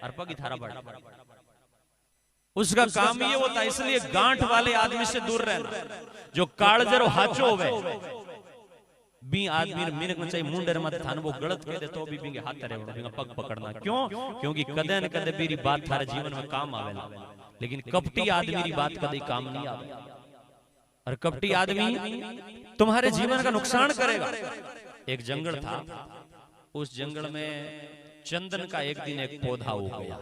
और पग थारा बढ़। उसका काम ये होता है, इसलिए गांठ वाले आदमी से दूर रहना। जो कालजर हाचो होवे बी आदमी ने मिनक चाहिए मुंडर मत थान वो गलत कह दे तो भी बिंगे हाथ रे बिंगे पग पकड़ना। क्यों? क्योंकि कदे न कदे मेरी बात थारे जीवन में काम आवेला, लेकिन कपटी आदमी की बात कभी काम नहीं आवे। और कपटी आदमी तुम्हारे जीवन का नुकसान करेगा। एक जंगल था, उस जंगल में चंदन का एक दिन एक पौधा उग गया,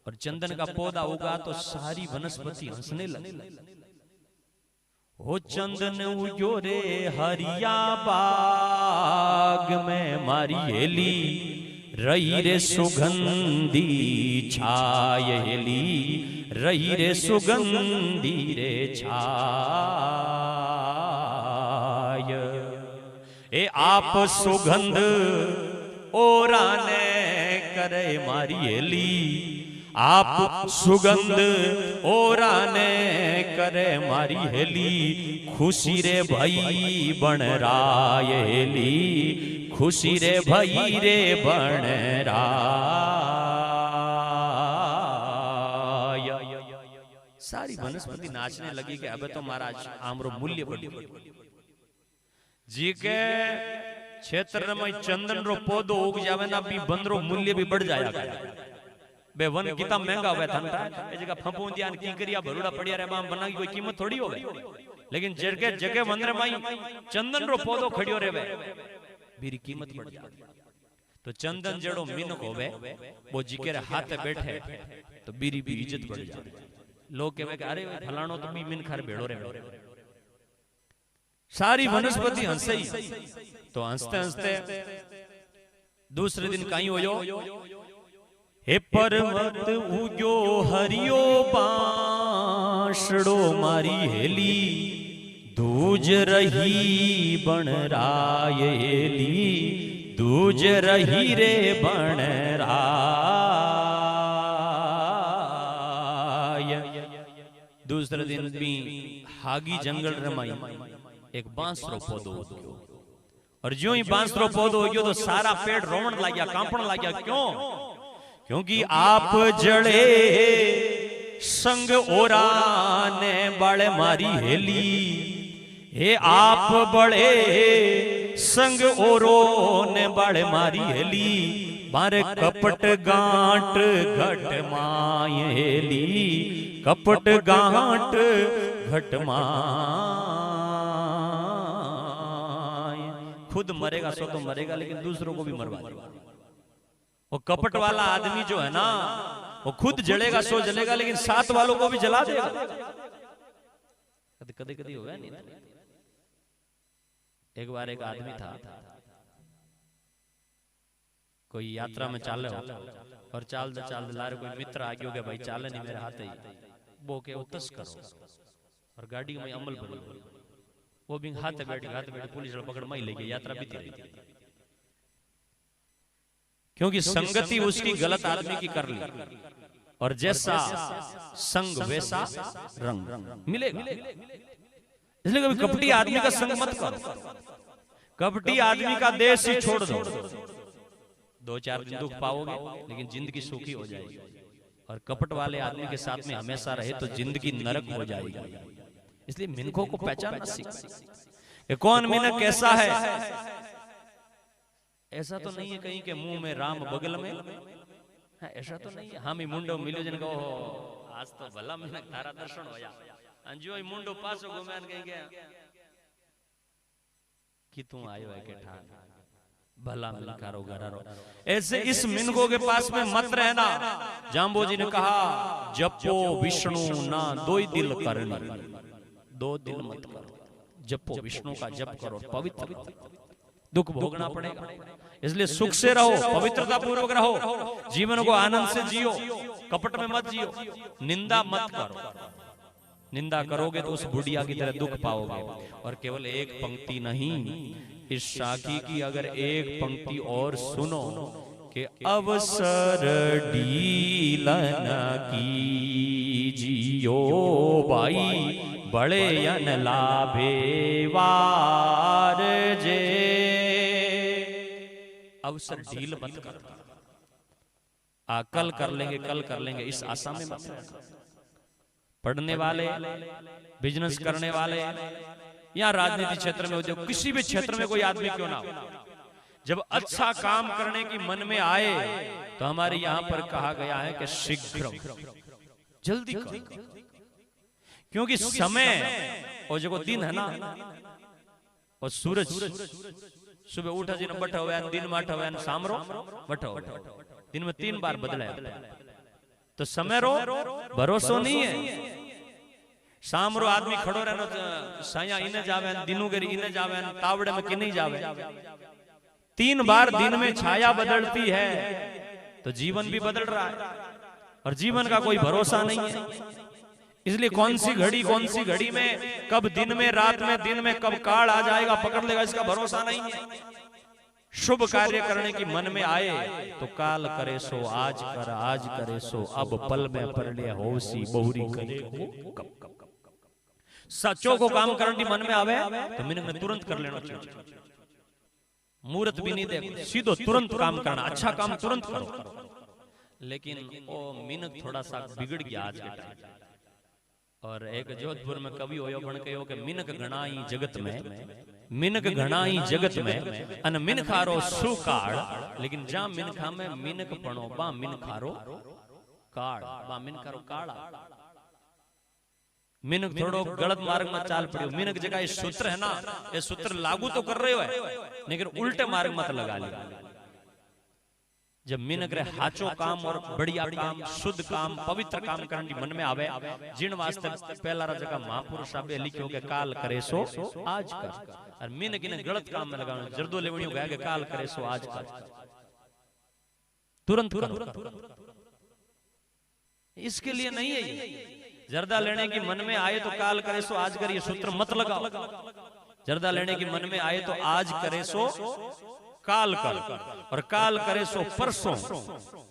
और चंदन का पौधा उगा तो सारी वनस्पति हंसने लगी। हो चंदन उगो रे हरिया बाग में मारी हेली, रही रे सुगंधी छाय हेली, रही रे सुगंधी रे छाय। ए आप सुगंध ओराने करे मारी हेली, आप सुगंध ओराने करे मारी हेली, खुशी रे भई बन राय हेली, खुशी रे भई रे बन राय। सारी वनस्पति नाचने लगी कि अब तो महाराज आमरो मूल्य बढ़ जी के क्षेत्र में चंदन रो पौधो उग जावे ना भी बंदरो मूल्य भी बढ़ जाया बे वन कितना महंगा हुआ था ए जगह फपूंदिया की करिया भरूड़ा पड़िया रे बाम बना की कोई कीमत थोड़ी होवे, लेकिन जगह जगह वंदरे माई चंदन रो पौधो खड़ियो रेवे बीरी कीमत बढ़ जाती। तो चंदन जड़ो मिनक होवे वो जिके हाथ बैठे तो बीरी भी इज्जत बढ़ जाती। लोग कहे कि अरे फलाणो तो भी मिन खार भेड़ो रे। सारी वनस्पति हंसे ही तो हंसते हंसते दूसरे दिन कहीं होयो, हे पर्वत उग्यो हरियो बांसड़ो मारी हेली, दूज रही बन राय हेली, दूज रही रे बन राय। दूसरे दिन भी हागी जंगल रमाई एक बांसरो पौधो उग्यो, और जो ही बांसरो पौधो उग्यो तो सारा पेड़ रोवण लग गया, कांपण लग गया। क्यों? क्योंकि आप जड़े संग ओराने बड़े मारी हेली, हे आप बड़े संग ओरो ने बड़े मारी हेली, मारे कपट गांठ घट माय हेली, कपट गांठ घट माय। खुद मरेगा सो तो मरेगा, लेकिन दूसरों को भी मरवा देगा। वो कपट वाला आदमी जो है ना वो खुद जलेगा सो जलेगा, लेकिन साथ वालों को भी जला देगा। कभी कभी होगा नहीं। एक बार एक आदमी था, कोई यात्रा में चाल और चाल लारे कोई मित्र आ गया, भाई चाले नहीं मेरे हाथ ही वो के उतस करो, और गाड़ी में अमल भरी वो भी हाथ बैठे पुलिस पकड़ मई लेके यात्रा बीती रही। क्योंकि संगति उसकी गलत आदमी की कर ली, और जैसा संग वैसा रंग मिलेगा। इसलिए कभी कपटी आदमी का संग मत करो, कपटी आदमी का देश ही छोड़ दो। 2-4 दिन दुख पाओगे लेकिन जिंदगी सुखी हो जाएगी, और कपट वाले आदमी के साथ में हमेशा रहे तो जिंदगी नरक हो जाएगी। इसलिए मिनकों को पहचानना सीख, कौन मिनक कैसा है। ऐसा तो नहीं है कहीं के मुंह में राम बगल में, ऐसा तो नहीं है। हम ही मुंडो मिलो जन को आज तो भला मिनक तारा दर्शन होया, अंजो ही मुंडो पासो घुमान कहीं गया कि तू आयो है के ठान भला मिलकारो घरारो। ऐसे इस मिनकों के पास में मत रहना। जाम्बो जी ने कहा जपो विष्णु ना दो दिल करनी, 2 दिल मत करो, जपो विष्णु का जप करो, पवित्र। दुख भोगना पड़ेगा, इसलिए सुख से रहो, पवित्रता पूर्वक रहो, जीवन को आनंद से जियो, कपट में मत जियो, निंदा मत करो। निंदा करोगे तो उस बुढ़िया की तरह दुख पाओगे। और केवल एक पंक्ति नहीं, इस साखी की अगर एक पंक्ति और सुनो कि अवसर डीलन की जियो भाई, बड़े अन लाभे वार जे। अवसर ढील मत कर, कल कर लेंगे, कल कर लेंगे, इस आशा में मत रहना। पढ़ने वाले, बिजनेस करने वाले या राजनीति क्षेत्र में हो, जो किसी भी क्षेत्र में कोई आदमी क्यों ना हो, जब अच्छा काम करने की मन में आए तो हमारे यहाँ पर कहा गया है कि शीघ्र, जल्दी करो, क्योंकि समय और जो दिन है ना, और सूरज सुबह उठा जी बठा हुआ है, दिन माठा हुआ है, सामरो बठा हुआ है, दिन में 3 बार बदला है। तो समय रो भरोसो नहीं है। सामरो आदमी खड़ो रहनो, साया इने जावे, दिनू गेरी इने जावे, तावड़े में किने जावे। 3 बार दिन में छाया बदलती है तो जीवन भी बदल रहा है, और जीवन का कोई भरोसा नहीं है। इसलिए कौन सी घड़ी में, कब दिन में, रात में, दिन में कब काल आ जाएगा पकड़ लेगा, इसका भरोसा नहीं है। शुभ कार्य करने की मन में आए तो काल करे सो आज कर, आज करे सो अब, पल में पर ले होसी बहुरी करे कब। सच्चों को काम करने की मन में आवे तो मिनट में तुरंत कर लेना चाहिए, मुहूर्त भी नहीं देखो, सीधो तुरंत काम करना, अच्छा काम तुरंत करो। लेकिन वो मिनट थोड़ा सा बिगड़ गया आज के टाइम। और एक जोधपुर में कवि होयो बन कहो कि मिनक घणाई जगत में, मिनक घणाई जगत में अन मिनखारो सुकाळ, लेकिन जा मिनखा में मिनक पणो बा मिनखारो काळ, बा मिनखारो काळा। मिनक थोड़ो गलत मार्ग में चाल पड़ियो। मिनक जगह ये सूत्र है ना, ये सूत्र लागू तो कर रहे हो, लेकिन उल्टे मार्ग मत लगा लिया। जब मिनक रे हाचो काम और बढ़िया काम, शुद्ध काम, पवित्र काम करने की मन में आवे, जिन वास्ते पहला जगह महापुरुष साहब लिखियो के काल करे सो आज कर, और मिनक इन्हें गलत काम में लगाना, जर्दो लेवणी गया के काल करे सो आज कर, तुरंत करो। इसके लिए नहीं है ये। जर्दा लेने की मन में आए तो काल करे सो आज कर, ये सूत्र मत लगाओ। जर्दा लेने की मन में आए तो आज करे सो काल कर, और काल करे सो परसों।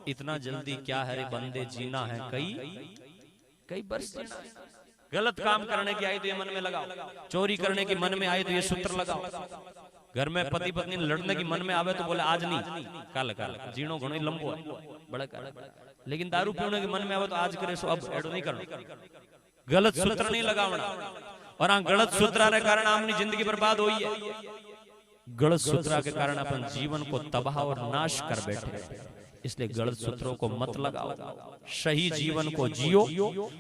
इतना जल्दी क्या है रे बंदे, जीना है कई वर्ष जीना है। गलत काम करने की आए तो ये मन में लगाओ, चोरी करने की मन में आए तो ये सूत्र लगाओ। घर में पति पत्नी लड़ने की मन में आवे तो बोले आज नहीं, काल काल, जीनो घणो लंबो है, बड़ा काल। लेकिन दारू पीने के मन में आवे तो आज करे सो अब, एडो नहीं करना। गलत सूत्र नहीं लगावना, और गलत सूत्र के कारण अपनी जिंदगी बर्बाद हुई है। गलत सूत्रा के कारण अपन जीवन को तबाह और नाश कर बैठे। इसलिए गलत सूत्रों को मत लगाओ, सही जीवन को जियो।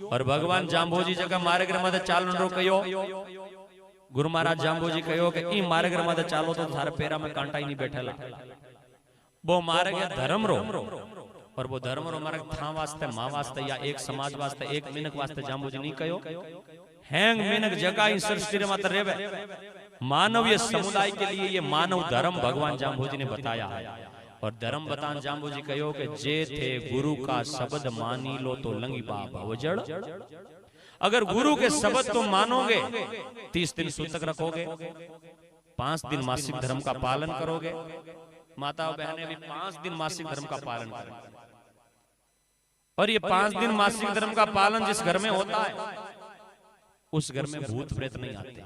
और भगवान जाम्बोजी जगह मार्ग मध्य चालन कहो, गुरु महाराज जाम्बोजी कहो कि ई मार्ग मध्य चालो तो थारे पैरा में कांटा ही नहीं बैठेला। वो मार्ग है धर्म रो, और वो धर्म रो मार्ग था वास्ते, माँ वास्ते, या एक समाज वास्ते, एक मिनक वास्ते जाम्बोजी नहीं कहो। हैंग मिनक जगह ही सृष्टि मात्र रेवे। मानवीय समुदाय के लिए ये मानव धर्म भगवान जाम्बोजी ने बताया है। और धर्म बतान जाम्बोजी कहो कि जे थे गुरु का शब्द मानी लो तो लंगी बा भवजड़। अगर गुरु के शब्द तो मानोगे, 30 दिन सूतक रखोगे, 5 दिन मासिक धर्म का पालन करोगे। माता बहनें भी 5 दिन मासिक धर्म का पालन करें। और ये 5 दिन मासिक धर्म का पालन जिस घर में होता है, उस घर में भूत प्रेत नहीं आते।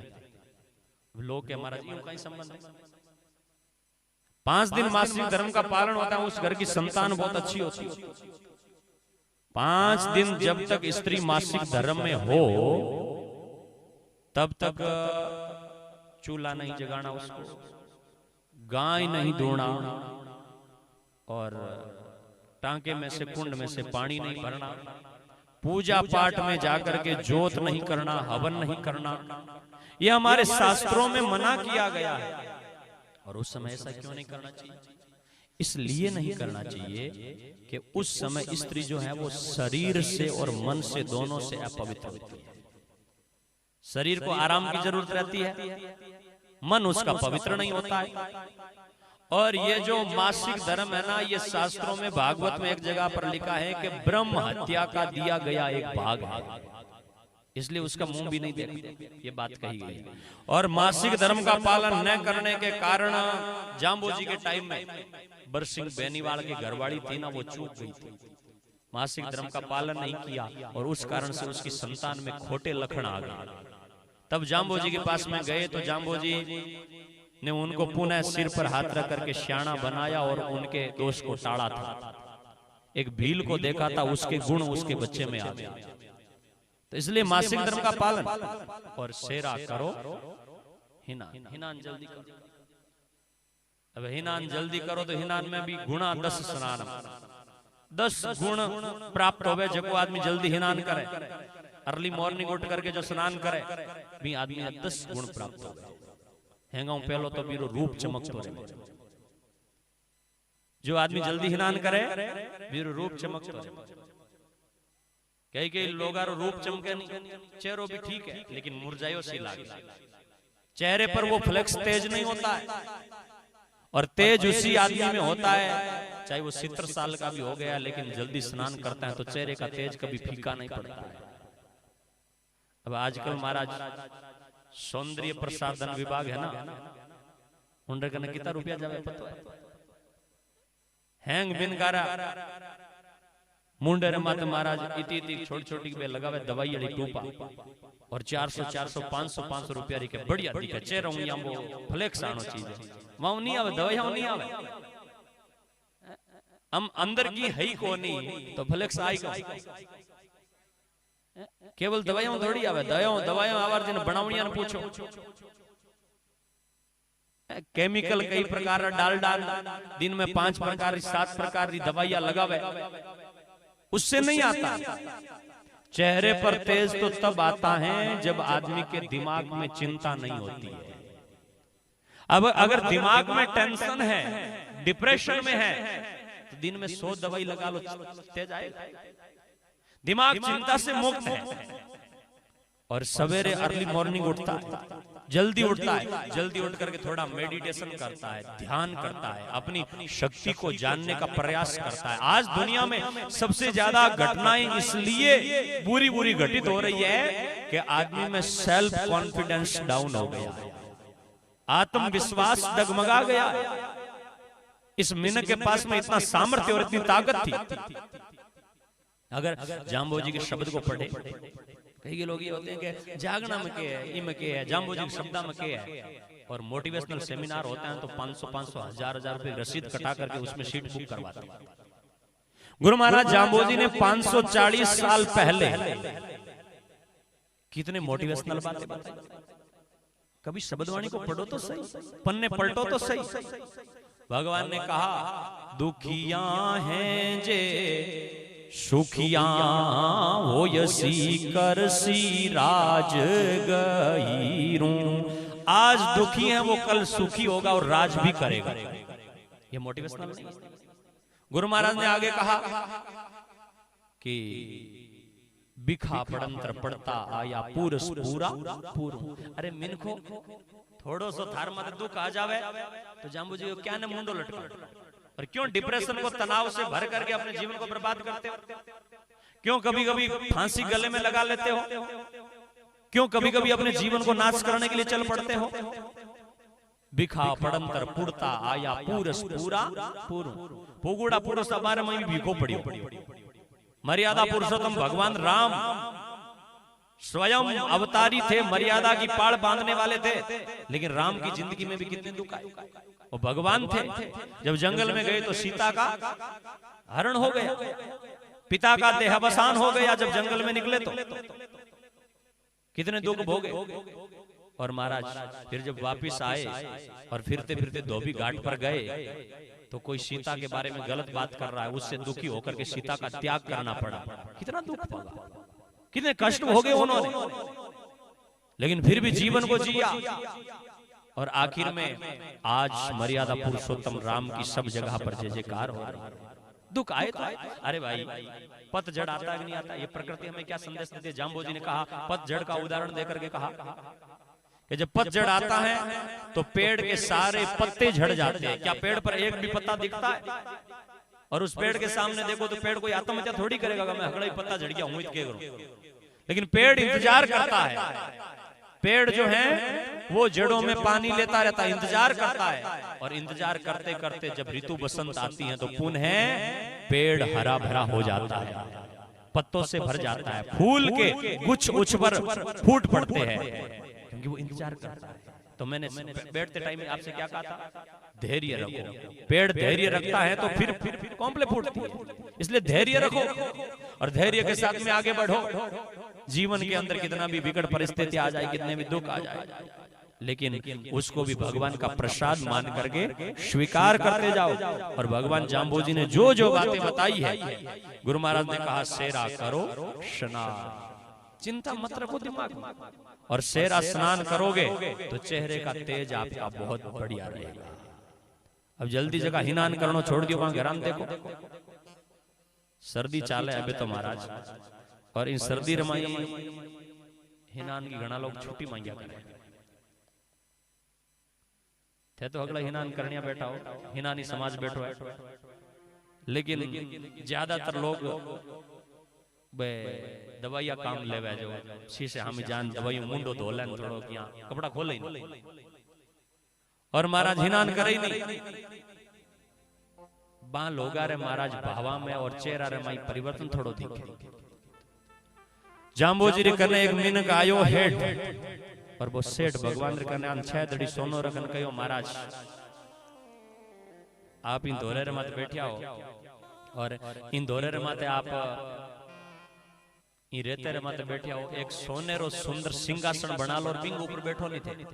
लोग के महाराज यूं कहीं संबंध है। 5 दिन मासिक धर्म का पालन होता है, उस घर की संतान बहुत अच्छी होती है। 5 दिन जब तक स्त्री मासिक धर्म में हो, तब तक चूल्हा नहीं जगाना उसको, गाय नहीं धोना, और टांके में से, कुंड में से पानी नहीं भरना, पूजा पाठ में जाकर के जोत नहीं करना, हवन नहीं करना। ये हमारे शास्त्रों में मना किया गया है। और उस समय ऐसा क्यों नहीं करना चाहिए? इसलिए नहीं करना चाहिए कि उस समय स्त्री जो है वो शरीर से और मन से, दोनों से अपवित्र होती है। शरीर को आराम की जरूरत रहती है, मन उसका पवित्र नहीं होता है। और ये जो मासिक धर्म है ना, ये शास्त्रों में, भागवत में एक जगह पर लिखा है कि ब्रह्म हत्या का दिया गया एक भाग है, इसलिए उसका मुंह भी नहीं देखते, ये बात कही गई। और मासिक धर्म का पालन न करने के कारण जाम्बोजी के टाइम में बरसिंह बेनीवाल की घरवाली थी ना, वो चूक गई थी, मासिक धर्म का पालन नहीं किया, और उस कारण से उसकी संतान में खोटे लक्षण आ गए। तब जाम्बोजी के पास में गए तो जाम्बोजी ने उनको पुनः सिर पर हाथ रख करके श्याणा बनाया और उनके दोष को टाड़ा था एक भील को देखा था, उसके गुण उसके बच्चे में आ गए। तो इसलिए मासिक धर्म का पालन और सेरा करो हिनान। हिनान जल्दी करो। अब हिनान जल्दी करो तो हिनान में भी गुणा 10 स्नान, 10 गुण प्राप्त होवे जो आदमी जल्दी हिनान करे। अर्ली मॉर्निंग उठ करके जो स्नान करे भी आदमी 10 गुण प्राप्त होवे। हेंगाऊ पहलो तो बीरो रूप चमकतो रहे। जो आदमी जल्दी हिनान करे बीरो रूप चमकतो रहे। कई लोगारो रूप चमके नहीं, चेहरो भी ठीक है लेकिन मुरझायो सी लागे। चेहरे पर वो फ्लेक्स तेज नहीं होता है, और तेज उसी आदमी में होता है चाहे वो 70 साल का भी हो गया, लेकिन जल्दी स्नान करता है तो चेहरे का तेज कभी फीका नहीं पड़ता है। अब आजकल महाराज सौंदर्य प्रसाधन विभाग है ना, उनके कने कितना रुपया जावे पता है? हैंग बिन गारा मुंडे रे माते महाराज इति इति छोटी छोटी बे लगावे दवाई वाली टूपा, और 400 400 500 500 रुपया री के बढ़िया दिखे चेहरा हूं यामो फ्लेक्स आनो चीज है। वहां नहीं आवे दवाई, नहीं आवे। हम अंदर की है को नहीं तो फ्लेक्स आई को। केवल दवाइयां थोड़ी आवे, दवाइयां आवार जिन बनावणिया ने पूछो। केमिकल कई प्रकार डाल दिन में 5 प्रकार 7 प्रकार की दवाइयां लगावे, उससे नहीं आता। चेहरे पर तेज तो तब आता है जब आदमी के दिमाग में चिंता नहीं होती है। अब अगर दिमाग में टेंशन है, डिप्रेशन में है, तो दिन में 100 दवाई लगा लो तेज आएगा। दिमाग चिंता से मुक्त है। और सवेरे अर्ली मॉर्निंग उठता है, जल्दी उठता है, जल्दी उठ करके थोड़ा मेडिटेशन करता है, ध्यान करता है, अपनी शक्ति को जानने का प्रयास करता है। आज दुनिया में सबसे ज्यादा घटनाएं इसलिए बुरी बुरी घटित हो रही है कि आदमी में सेल्फ कॉन्फिडेंस डाउन हो गया है, आत्मविश्वास डगमगा गया। इस मिनट के पास में इतना सामर्थ्य और इतनी ताकत थी। अगर जाम्बोजी के शब्द को पढ़े, कई लोग ये होते हैं कि जागना में के है, इम के है, जाम्बोजी के शब्दा में के है, और मोटिवेशनल सेमिनार होता है तो 500 500 1000 रुपए रसीद कटा करके उसमें सीट बुक करवाते हैं। गुरु महाराज जाम्बोजी ने 540 साल पहले कितने मोटिवेशनल बातें बताई। कभी शब्दवाणी को पढ़ो तो सही, पन्ने पलटो तो सही। भगवान ने कहा दुखिया हैं जे सुखिया होयसी करसी राज गहीरू। आज दुखी है वो कल सुखी होगा और राज भी करेगा। ये मोटिवेशनल नहीं। गुरु महाराज ने आगे कहा कि बिखा पड़ंतर पड़ता आया पूरस पूरा पूरू। अरे मिनको थोड़ो सो थार मत दुख आ जावे तो जाम्बू जी क्या ने मुंडो लटका, और क्यों डिप्रेशन को तनाव से भर करके अपने जीवन को बर्बाद करते हो? क्यों कभी कभी फांसी गले में लगा लेते हो? क्यों कभी कभी अपने जीवन को नाश करने के लिए चल पड़ते हो? बिखा पड़ंतर पुड़ता आया पूरस पूरा पूरू। पोगुड़ा पुरुष हमारे में भी भीखो पड़ी। मर्यादा पुरुषोत्तम भगवान राम स्वयं अवतारी थे, मर्यादा की पाड़ बांधने वाले थे, लेकिन राम की जिंदगी में भी कितने दुख आए। वो भगवान थे, जब जंगल में गए तो सीता का हरण हो गया, पिता का देहावसान हो गया जब जंगल में निकले तो कितने दुख भोगे। और महाराज फिर जब वापिस आए और फिरते फिरते धोबी घाट पर गए तो कोई सीता के बारे में गलत बात कर रहा है, उससे दुखी होकर के सीता का त्याग करना पड़ा। कितना दुख पड़ा, कितने कष्ट हो गए उन्होंने, लेकिन फिर भी जीवन को जिया। और आखिर में आज मर्यादा पुरुषोत्तम राम की सब जगह पर जय जयकार हो रही है। दुख आए तो आए। अरे भाई पतझड़ आता है कि नहीं आता? ये प्रकृति हमें क्या संदेश देती है? जाम्बोजी ने कहा, पतझड़ का उदाहरण देकर के कहा कि जब पतझड़ आता है तो पेड़ के सारे पत्ते झड़ जाते हैं। क्या पेड़ पर एक भी पत्ता दिखता है? और उस पेड़ के सामने देखो तो पेड़ कोई आत्महत्या थोड़ी करेगा, मैं हगड़ा ही पत्ता झड़ गया हूं क्या करूं। लेकिन पेड़ इंतजार करता है। पेड़ जो है वो जड़ों में पानी लेता रहता है, इंतजार करता है, और इंतजार करते करते जब ऋतु बसंत आती है तो पुनः पेड़ हरा भरा हो जाता है, पत्तों से भर जाता है, फूल के गुच्छ उच्छ पर फूट पड़ते हैं, क्योंकि वो इंतजार करता है। तो मैंने बैठते टाइम में आपसे क्या कहा था? धैर्य रखो। पेड़ धैर्य रखता है तो फिर कॉम्प्ले फूटती है, इसलिए धैर्य रखो और धैर्य के साथ में आगे बढ़ो। जीवन के अंदर कितना भी विकट परिस्थिति आ जाए, कितने भी दुख आ जाए, लेकिन उसको भी भगवान का प्रसाद मान करके स्वीकार करते जाओ। और भगवान जाम्बोजी ने जो जो बातें बताई है, गुरु महाराज ने कहा सेरा करो स्नान, चिंता मत रखो दिमाग में, और सेरा स्नान करोगे तो चेहरे का तेज आपका बहुत बढ़िया रहेगा। अब जल्दी जगह हिनान करनो छोड़ दियो, वहां घराम देखो सर्दी चाले अबे तो महाराज, और इन सर्दी रमाई हिनान की घना लोग छुट्टी मांगिया करे थे, तो अगला हिनान करनिया बैठा हो, हिनानी समाज बैठो है, लेकिन ज्यादातर लोग दवाइया काम लेवे जो शीशे हम जान दवाई मुंडो धोले थोड़ो यहाँ कपड़ा खोले नहीं, और महाराज हिनान करे नहीं। बा लोगा रे महाराज भावा में और चेहरा रे माई परिवर्तन थोड़ो दिखे। जाम्बोजी रे करने एक मिनक आयो हेड, और वो सेठ भगवान रे करने 6 दड़ी सोनो रखन कहो महाराज आप इन धोरे रे माते बैठिया हो, और इन धोरे रे माते आप इन रेते रे माते बैठिया हो, एक सोनेरो सुंदर सिंहासन बना लो और बिंग ऊपर बैठो नहीं थे।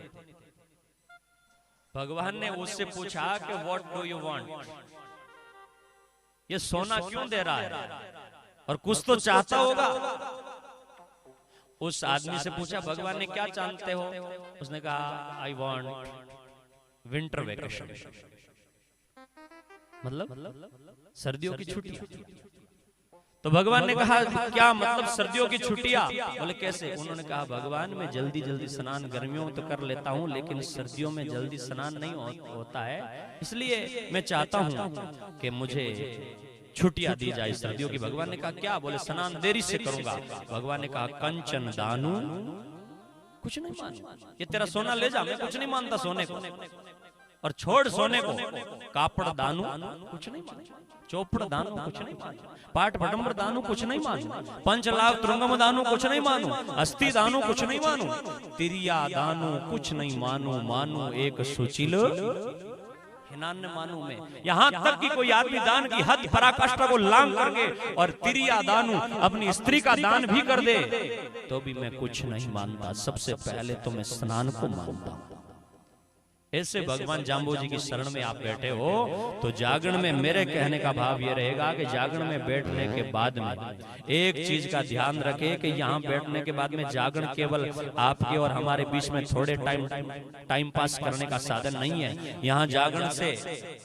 भगवान ने उससे पूछा कि व्हाट डू यू वांट, ये सोना क्यों दे रहा है, और कुछ तो चाहता होगा। उस आदमी से पूछा भगवान ने क्या चाहते हो, उसने कहा आई वांट विंटर वेकेशन, मतलब सर्दियों की छुट्टी। तो भगवान ने कहा क्या मतलब सर्दियों की छुट्टियां, बोले कैसे? उन्होंने कहा भगवान मैं जल्दी जल्दी स्नान गर्मियों में तो कर लेता हूँ, लेकिन सर्दियों में जल्दी स्नान नहीं होता है, इसलिए मैं चाहता हूँ कि मुझे छुट्टियां दी जाए सर्दियों की। भगवान ने कहा क्या? बोले स्नान देरी से करूंगा। भगवान ने कहा कंचन दानू कुछ नहीं मान, ये तेरा सोना ले जा, मैं कुछ नहीं मानता सोने को, और छोड़ सोने को। कापड़ दानू कुछ नहीं मान, चौपड़ दानू कुछ नहीं मान, पाट पटम्बर दानू कुछ नहीं मानू, पंचलाभ तुरंगम दानू कुछ नहीं मानू, अस्थि दानू कुछ नहीं मानू, तिरिया दानू कुछ नहीं मानू, मानू एक सुचिल हिनान मानू में। यहाँ तक कि कोई आदमी दान की हद पराकाष्ठा को लांघ करके और तिरिया दानू अपनी स्त्री का दान भी कर दे तो भी मैं कुछ नहीं मानता, सबसे पहले तो मैं स्नान को मानता हूं। ऐसे भगवान जाम्बोजी की शरण में आप बैठे हो तो जागरण में मेरे कहने का भाव ये रहेगा कि जागरण में बैठने के बाद में एक चीज का ध्यान रखें कि यहाँ बैठने के बाद में जागरण केवल आपके और हमारे बीच में थोड़े टाइम पास करने का साधन नहीं है। यहाँ जागरण से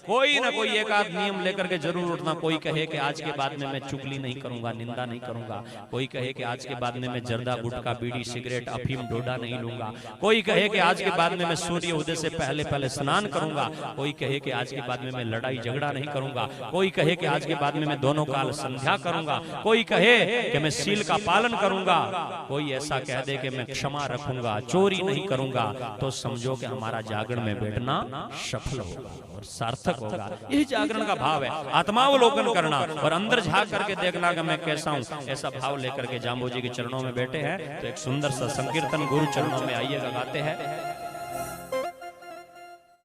कोई ना कोई एक आध नियम लेकर के जरूर उठना। कोई कहे कि आज के बाद में मैं चुगली नहीं करूंगा, निंदा नहीं करूंगा। कोई कहे कि आज के बाद में मैं जर्दा गुटखा बीड़ी सिगरेट अफीम डोडा नहीं लूंगा। कोई कहे कि आज के बाद में मैं सूर्य उदय से पहले स्नान करूंगा। कोई कहे कि आज के बाद में मैं लड़ाई झगड़ा नहीं करूंगा। कोई कहे कि आज के बाद में मैं दोनों काल संध्या करूंगा। कोई कहे कि मैं सील का पालन करूंगा। कोई ऐसा कह दे कि मैं क्षमा रखूंगा, चोरी नहीं करूंगा। तो समझो कि हमारा जागरण में बैठना सफल होगा और सार्थक होगा। यही जागरण का भाव है, आत्मावलोकन करना और अंदर झांक करके देखना कि मैं कैसा हूं। ऐसा भाव लेकर के जाम्बोजी के चरणों में बैठे हैं। तो एक सुंदर सा संकीर्तन गुरु चरणों में आइएगा गाते हैं।